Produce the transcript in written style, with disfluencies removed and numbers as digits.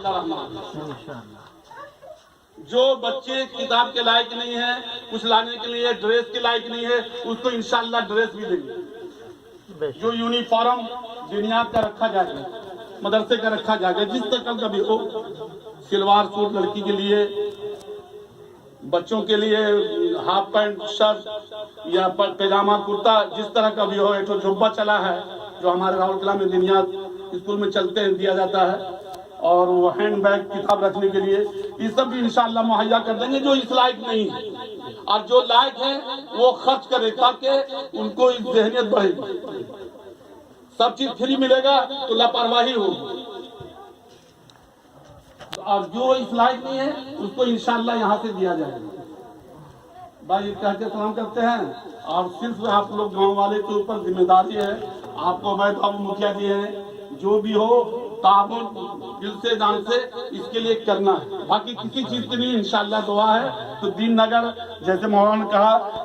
انشاءاللہ رحمان. جو بچے کتاب کے لائق نہیں ہیں، کچھ لانے کے لیے ڈریس کے لائق نہیں ہے، اس کو انشاءاللہ ڈریس بھی دیں گے. جو یونیفارم دنیا کا رکھا جائے گا، مدرسے کا رکھا جائے گا، جس طرح کا بھی ہو، شلوار سوٹ لڑکی کے لیے، بچوں کے لیے ہاف پینٹ شرٹ یا پیجامہ کرتا، جس طرح کا بھی ہو. ایک تو جبہ چلا ہے جو ہمارے راولکلا میں دنیا اسکول میں چلتے ہیں، دیا جاتا ہے، اور وہ ہینڈ بیگ کتاب رکھنے کے لیے، یہ سب بھی انشاءاللہ مہیا کر دیں گے. جو اس لائق نہیں ہے اور جو لائق ہے وہ خرچ کرے تاکہ ان کو ذہنیت بڑھے گی. سب چیز فری ملے گا تو لاپرواہی ہوگی، اور جو اس لائق نہیں ہے اس کو انشاءاللہ یہاں سے دیا جائے گا. بھائی کہہ کے سلام کرتے ہیں. اور صرف آپ لوگ گاؤں والے کے اوپر ذمہ داری ہے، آپ کو عبید بابو مکھیا دیے ہیں، جو بھی ہو تعاون دل سے جان سے اس کے لیے کرنا ہے. باقی کسی چیز کی نہیں، انشاءاللہ دعا ہے. تو دین نگر جیسے مولانا نے کہا